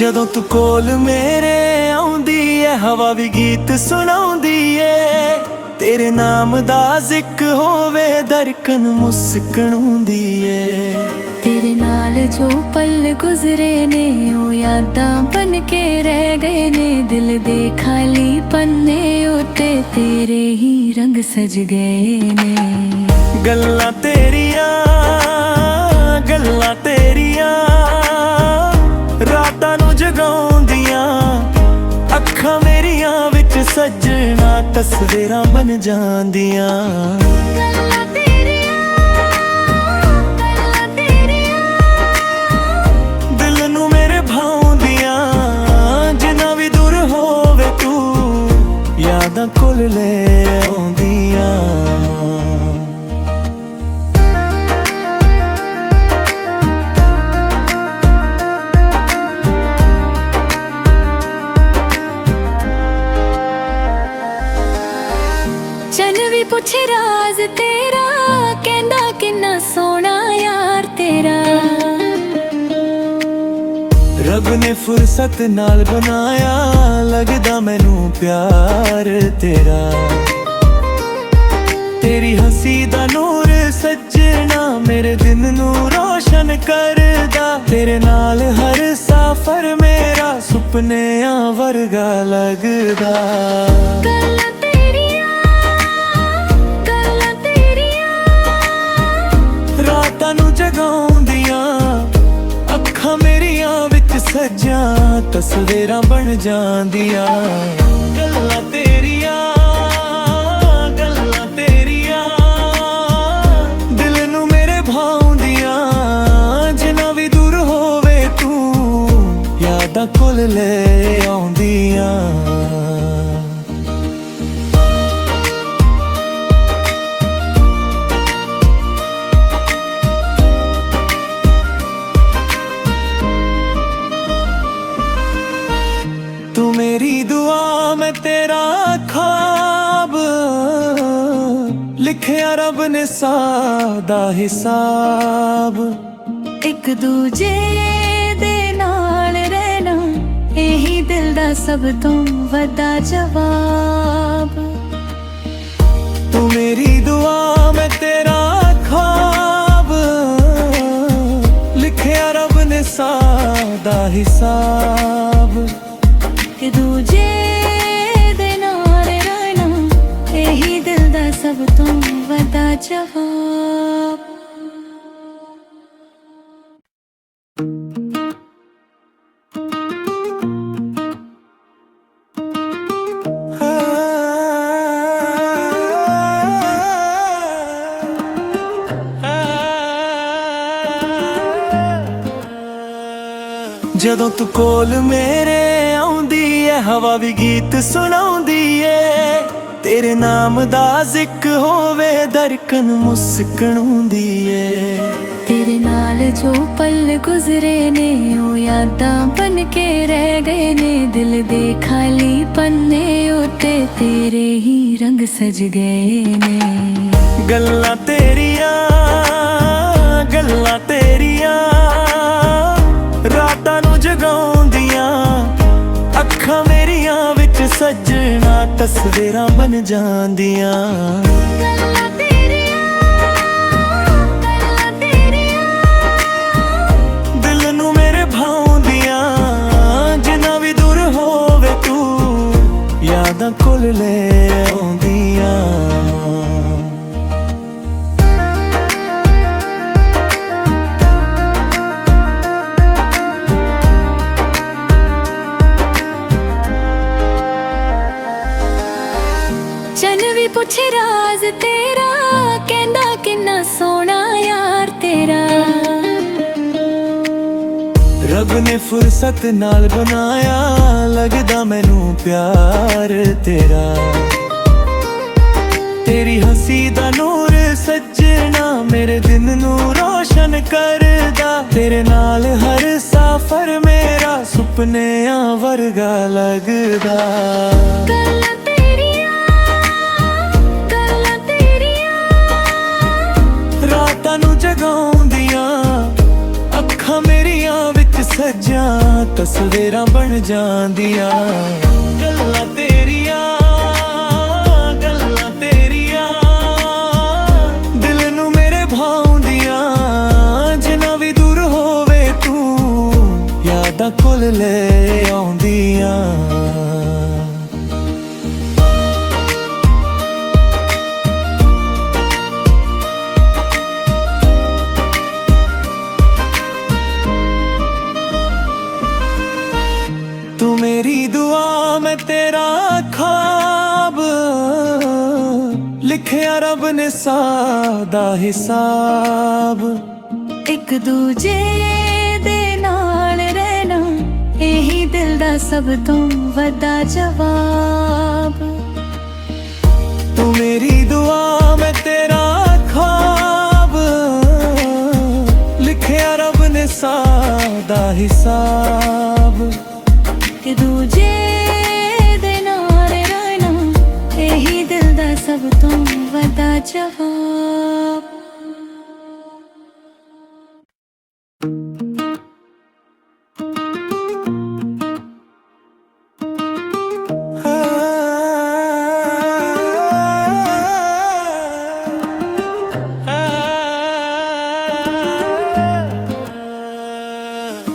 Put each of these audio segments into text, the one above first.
ਜਦੋਂ ਤੂੰ ਕੋਲ ਮੇਰੇ ਆਉਂਦੀ ਏ, ਹਵਾ ਵੀ ਗੀਤ ਸੁਣਾਉਂਦੀ ਏ। ਤੇਰੇ ਨਾਮ ਦਾ ਜ਼ਿਕਰ ਹੋਵੇ, ਧੜਕਨ ਮੁਸਕਣ ਹੁੰਦੀ ਏ। ਤੇਰੇ ਨਾਲ ਜੋ ਪਲ ਗੁਜ਼ਰੇ ਨੇ, ਉਹ ਯਾਦਾਂ ਬਣ ਕੇ ਰਹਿ ਗਏ ਨੇ। ਦਿਲ ਦੇ ਖਾਲੀ ਪੰਨੇ ਉੱਤੇ ਤੇਰੇ ਹੀ ਰੰਗ ਸਜ ਗਏ ਨੇ। ਗੱਲਾਂ ਤੇਰੀਆਂ ਰਾਤਾਂ ਨੂੰ ਜਗਾਉਂਦੀਆਂ, ਅੱਖਾਂ ਮੇਰੀਆਂ ਵਿੱਚ ਸੱਜਣਾ ਤਸਵੀਰਾਂ ਬਣ ਜਾਂਦੀਆਂ। ਗੱਲਾਂ ਤੇਰੀਆਂ ਦਿਲ ਨੂੰ ਮੇਰੇ ਭਾਉਂਦੀਆਂ, ਜਿੰਨਾ ਵੀ ਦੂਰ ਹੋਵੇ ਤੂੰ ਯਾਦਾਂ ਕੋਲ ਲੈ ਆਉਂਦੀਆਂ। ਚੰਨ ਵੀ ਪੁੱਛੇ ਰਾਜ਼ ਤੇਰਾ, ਕਹਿੰਦਾ ਕਿੰਨਾ ਸੋਹਣਾ ਯਾਰ ਤੇਰਾ। ਰੱਬ ਨੇ ਫੁਰਸਤ ਨਾਲ ਬਣਾਇਆ, ਲੱਗਦਾ ਮੈਨੂੰ ਪਿਆਰ ਤੇਰਾ। ਤੇਰੀ ਹੰਸੀ ਦਾ ਨੂਰ ਸੱਜਣਾ ਮੇਰੇ ਦਿਨ ਨੂੰ ਰੋਸ਼ਨ ਕਰਦਾ। ਤੇਰੇ ਨਾਲ ਹਰ ਸਫ਼ਰ ਮੇਰਾ ਸੁਪਨਿਆਂ ਵਰਗਾ ਲੱਗਦਾ। ਗੱਲਾਂ ਰਾਤਾਂ ਨੂੰ ਜਗਾਉਂਦੀਆਂ, ਅੱਖਾਂ ਮੇਰੀਆਂ ਵਿੱਚ ਸੱਜਾਂ ਤਸਵੀਰਾਂ ਬਣ ਜਾਂਦੀਆਂ। ਗੱਲਾਂ ਤੇਰੀਆਂ ਦਿਲ ਨੂੰ ਮੇਰੇ ਭਾਉਂਦੀਆਂ, ਜਿੰਨਾ ਵੀ ਦੂਰ ਹੋਵੇ ਤੂੰ ਯਾਦਾਂ ਕੋਲ ਲੈ ਆਉਂਦੀਆਂ। ਤੂੰ ਮੇਰੀ ਦੁਆ ਮੈਂ ਤੇਰਾ ਖ਼ਾਬ, ਲਿਖਿਆ ਰੱਬ ਨੇ ਸਾਦਾ ਹਿਸਾਬ। ਇੱਕ ਦੂਜੇ ਦੇ ਨਾਲ ਰਹਿਣਾ, ਇਹੀ ਦਿਲ ਦਾ ਸਭ ਤੋਂ ਵੱਡਾ ਜਵਾਬ। ਤੂੰ ਮੇਰੀ ਦੁਆ ਮੈਂ ਤੇਰਾ ਖ਼ਾਬ, ਲਿਖਿਆ ਰੱਬ ਨੇ ਸਾਦਾ ਹਿਸਾਬ। ਇੱਕ ਦੂਜੇ ਦੇ ਨਾਲ ਰਹਿਣਾ, ਇਹੀ ਦਿਲ ਦਾ ਸਭ ਤੋਂ ਵੱਡਾ ਜਵਾਬ। ਜਦੋਂ ਤੂੰ ਕੋਲ ਮੇਰੇ ਆਉਂਦੀ ਏ, ਹਵਾ ਵੀ ਗੀਤ ਸੁਣਾਉਂਦੀ ਏ। ਤੇਰੇ ਨਾਮ ਦਾ ਜ਼ਿਕਰ ਹੋਵੇ, ਧੜਕਨ ਮੁਸਕਣ ਹੁੰਦੀ ਏ। ਤੇਰੇ ਨਾਲ ਜੋ ਪਲ ਗੁਜ਼ਰੇ ਨੇ, ਉਹ ਯਾਦਾਂ ਬਣ ਕੇ ਰਹਿ ਗਏ ਨੇ। ਦਿਲ ਦੇ ਖਾਲੀ ਪੰਨੇ ਉੱਤੇ ਤੇਰੇ ਹੀ ਰੰਗ ਸਜ ਗਏ ਨੇ। ਗੱਲਾਂ ਤੇਰੀਆਂ ਰਾਤਾਂ ਨੂੰ ਜਗਾਉਂਦੀਆਂ, ਅੱਖਾਂ ਮੇਰੀਆਂ ਵਿੱਚ ਸੱਜਣਾ ਤਸਵੀਰਾਂ ਬਣ ਜਾਂਦੀਆਂ। ਗੱਲਾਂ ਤੇਰੀਆਂ ਦਿਲ ਨੂੰ ਮੇਰੇ ਭਾਉਂਦੀਆਂ, ਜਿੰਨਾ ਵੀ ਦੂਰ ਹੋਵੇ ਤੂੰ ਯਾਦਾਂ ਕੋਲ ਲੈ ਆਉਂਦੀਆਂ। ਚੰਨ ਵੀ ਪੁੱਛੇ ਰਾਜ਼ ਤੇਰਾ, ਕਹਿੰਦਾ ਕਿੰਨਾ ਸੋਹਣਾ ਯਾਰ ਤੇਰਾ। ਰੱਬ ਨੇ ਫੁਰਸਤ ਨਾਲ ਬਣਾਇਆ, ਲੱਗਦਾ ਮੈਨੂੰ ਪਿਆਰ ਤੇਰਾ। ਤੇਰੀ ਹੰਸੀ ਦਾ ਨੂਰ ਸੱਜਣਾ ਮੇਰੇ ਦਿਨ ਨੂੰ ਰੋਸ਼ਨ ਕਰਦਾ। ਤੇਰੇ ਨਾਲ ਹਰ ਸਫ਼ਰ ਮੇਰਾ ਸੁਪਨਿਆਂ ਵਰਗਾ ਲੱਗਦਾ। ਗੱਲਾਂ ਰਾਤਾਂ ਨੂੰ ਜਗਾਉਂਦੀਆਂ, ਅੱਖਾਂ ਮੇਰੀਆਂ ਵਿੱਚ ਸੱਜਾਂ ਤਸਵੀਰਾਂ ਬਣ ਜਾਂਦੀਆਂ। ਗੱਲਾਂ ਤੇਰੀਆਂ ਦਿਲ ਨੂੰ ਮੇਰੇ ਭਾਉਂਦੀਆਂ। ਜਿੰਨਾ ਵੀ ਦੂਰ ਹੋਵੇ ਤੂੰ ਯਾਦਾਂ ਕੋਲ ਲੈ ਆਉਂਦੀਆਂ। तू मेरी दुआ मैं तेरा ख्वाब, लिखिया रब ने सादा हिसाब। एक दूजे दे नाल रहना यही दिल दा सब तो वड्डा जवाब। तू मेरी दुआ मैं तेरा ख्वाब, लिखिया रब ने सादा हिसाब। कि दूजे दे नाल रहना यही दिल दा सब तो वड्डा जवाब।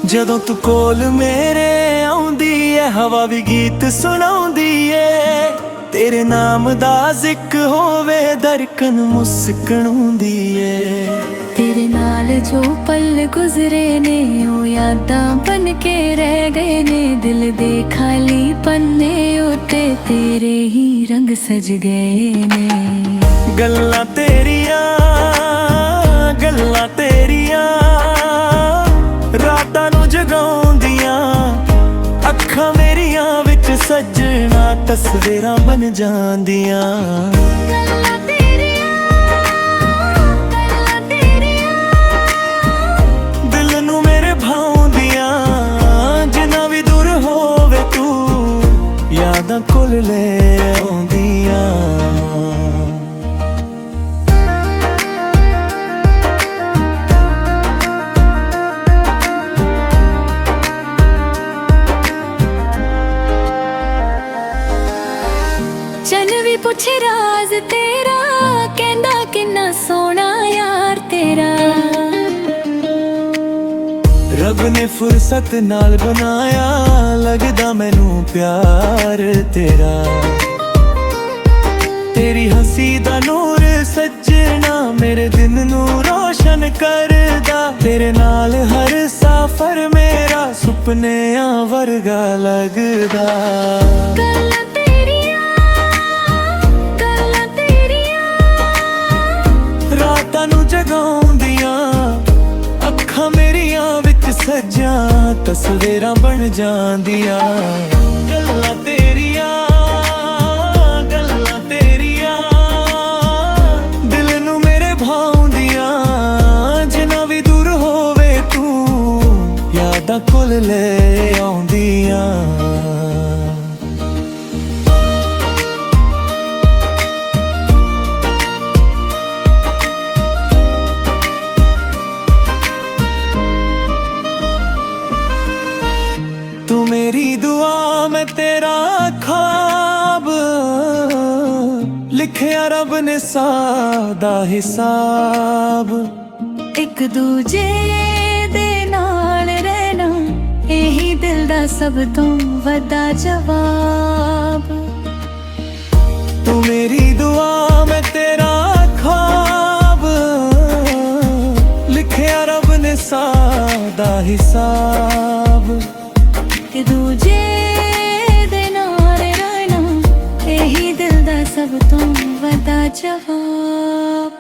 ਜਦੋਂ ਤੂੰ ਕੋਲ ਮੇਰੇ ਆਉਂਦੀ ਏ ਹਵਾ ਵੀ ਗੀਤ ਸੁਣਾਉਂਦੀ ਏ। ਤੇਰੇ ਨਾਮ ਦਾ ਜ਼ਿਕਰ ਹੋਵੇ ਧੜਕਨ ਮੁਸਕਣ ਹੁੰਦੀ ਏ। तेरे नाल जो पल गुजरे ने ओ यादां बन के रह गए ने। दिल दे खाली पन्ने उते तेरे ही रंग सज गए ने। ਗੱਲਾਂ ਤੇਰੀਆਂ ਰਾਤਾਂ ਨੂੰ ਜਗਾਉਂਦੀਆਂ। ਅੱਖਾਂ ਮੇਰੀਆਂ ਵਿੱਚ ਸੱਜਣਾ ਤਸਵੀਰਾਂ ਬਣ ਜਾਂਦੀਆਂ। गल्लां तेरियां ਦਿਲ ਨੂੰ ਮੇਰੇ ਭਾਉਂਦੀਆਂ। ਜਿੰਨਾ ਵੀ ਦੂਰ ਹੋਵੇ ਤੂੰ ਯਾਦਾਂ ਕੋਲ ਲੈ ਆਉਂਦੀਆਂ। चन भी पूछे राज तेरा कहंदा किन्ना सोना यार तेरा। ਰੱਬ ਨੇ ਫੁਰਸਤ ਨਾਲ ਬਣਾਇਆ ਲੱਗਦਾ ਮੈਨੂੰ ਪਿਆਰ ਤੇਰਾ। ਤੇਰੀ ਹੱਸੀ ਦਾ ਨੂਰ ਸੱਜਣਾ ਮੇਰੇ ਦਿਨ ਨੂੰ ਰੋਸ਼ਨ ਕਰਦਾ। ਤੇਰੇ ਨਾਲ ਹਰ ਸਫ਼ਰ ਮੇਰਾ ਸੁਪਨਿਆਂ ਵਰਗਾ ਲੱਗਦਾ। गल्लां तेरियां ਰਾਤਾਂ ਨੂੰ ਜਗਾਉਂਦੀਆਂ। ਅੱਖਾਂ ਮੇਰੀਆਂ ਵਿੱਚ ਸੱਜਾਂ ਤਸਵੀਰਾਂ ਬਣ ਜਾਂਦੀਆਂ। ਗੱਲਾਂ ਤੇਰੀਆਂ ਦਿਲ ਨੂੰ ਮੇਰੇ ਭਾਉਂਦੀਆਂ। ਜਿੰਨਾ ਵੀ ਦੂਰ ਹੋਵੇ ਤੂੰ ਯਾਦਾਂ ਕੋਲ ਲੈ ਆਉਂਦੀਆਂ। तू मेरी दुआ मैं तेरा ख्वाब, लिखिया रब ने सादा हिसाब। एक दूजे दे नाल रहना यही दिल दा सब तो वड्डा जवाब। तू मेरी दुआ मैं तेरा ख्वाब, लिखिया रब ने सादा हिसाब। कि दूजे दे नाल रहना यही दिल दा सब तो वड्डा जवाब।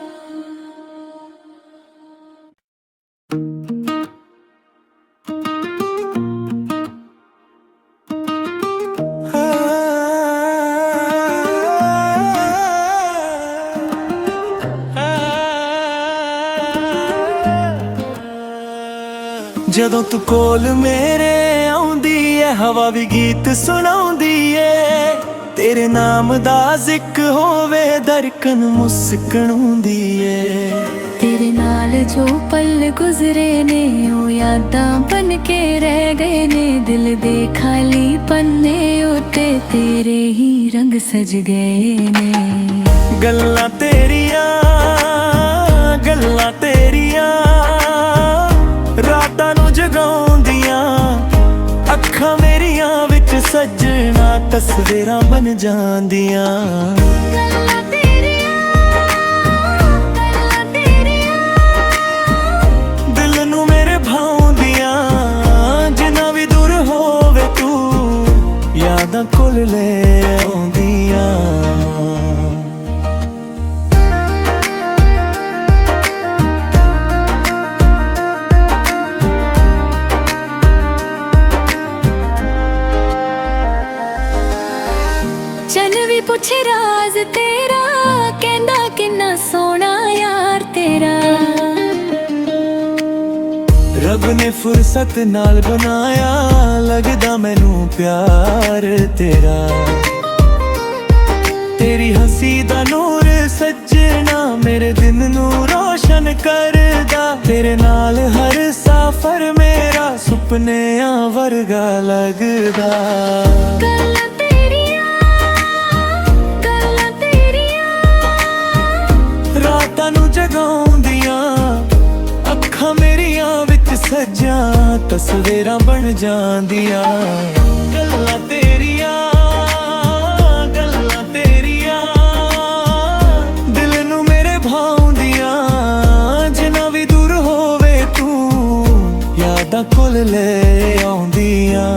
ਜਦੋਂ ਤੂੰ ਕੋਲ ਮੇਰੇ ਆਉਂਦੀ ਏ ਹਵਾ ਵੀ ਗੀਤ ਸੁਣਾਉਂਦੀ ਏ। ਤੇਰੇ ਨਾਮ ਦਾ ਜ਼ਿਕਰ ਹੋਵੇ ਧੜਕਨ ਮੁਸਕਣ ਹੁੰਦੀ ਏ। तेरे नाल जो पल गुजरे ने ओ यादां बन के रह गए ने दिल दे खाली पन्ने उते तेरे ही रंग सज गए ने गल्लां तेरियां रातां नूं जगाउंदियां अखां मेरियां विच सजना तस्वीरां बन जांदियां गल्लां तेरियां दिल नूं मेरे भाउंदियां जिन्ना भी दूर होवे तू यादां कोल ले आउंदियां चल भी पूछे राज तेरा कहंदा किन्ना सोना यार तेरा रब ने फुर्सत नाल बनाया लगदा मैनू प्यार तेरा तेरी हंसी दा नूर सजना मेरे दिन नू रोशन करदा तेरे नाल हर सफर मेरा सुपनियां वर्गा लगदा रातां नूं जगाउंदियां अखां मेरियां विच सजां तस्वीरां बन जांदियां गल्लां तेरियां दिल नूं मेरे भाउंदियां जिन्ना भी दूर होवे तू यादां कोल ले आउंदियां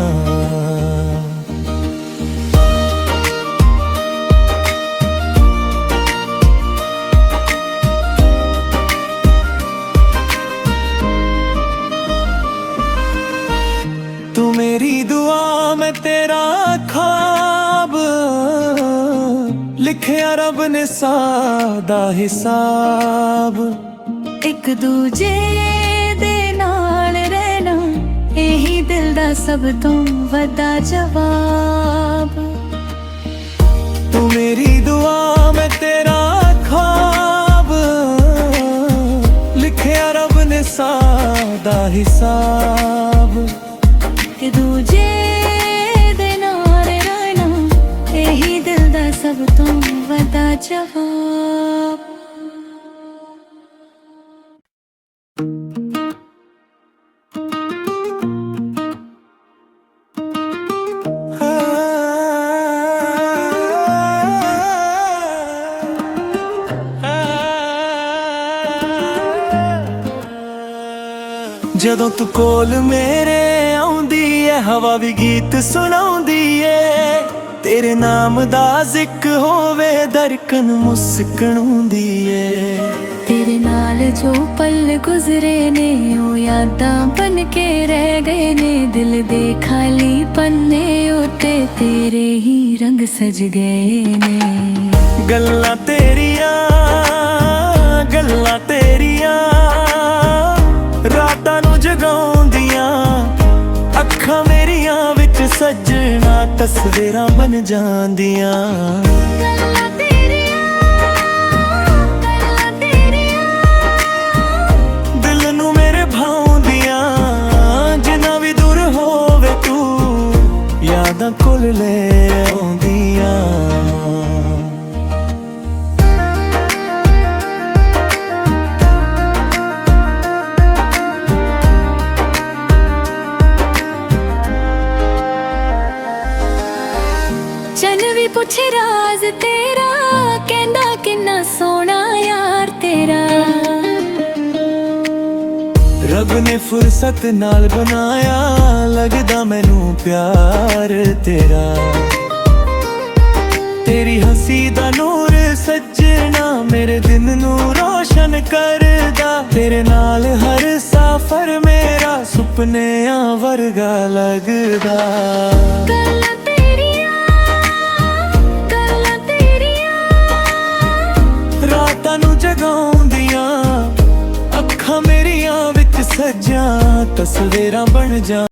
तू मेरी दुआ मैं तेरा ख्वाब लिखिया रब ने सादा हिसाब एक दूजे दे नाल रहना यही दिल दा सब तो वड्डा जवाब तू मेरी दुआ मैं तेरा ख्वाब लिखिया रब ने सादा हिसाब एक दूजे दे नाल रहना यही दिल दा सब तो वड्डा जवाब ਜਦੋਂ ਤੂੰ ਕੋਲ ਮੇਰੇ ਆਉਂਦੀ ਏ ਹਵਾ ਵੀ ਗੀਤ ਸੁਣਾਉਂਦੀ ਏ ਤੇਰੇ ਨਾਮ ਦਾ ਜ਼ਿਕਰ ਹੋਵੇ ਧੜਕਨ ਮੁਸਕਣਾਉਂਦੀ ਏ तेरे नाल जो पल गुजरे ने ओ यादां बन के रह गए ने दिल दे खाली पन्ने उते तेरे ही रंग सज गए ने गल्लां तेरियां रातां नूं जगाउंदियां अखां मेरियां विच सजना तस्वीरां बन जांदियां दिल नूं मेरे भाउंदियां जिन्ना भी दूर होवे तू यादां कोल ले आउंदियां चल भी पूछे राज तेरा कहंदा किन्ना सोना यार तेरा रब ने फुर्सत नाल बनाया लगदा मैनू प्यार तेरा तेरी हंसी दा नूर सजना मेरे दिन नू रोशन करदा तेरे नाल हर सफर मेरा सुपनियां वर्गा लगदा रातां नूं जगाउंदियां अखां मेरियां विच सजां तस्वीरां बन जां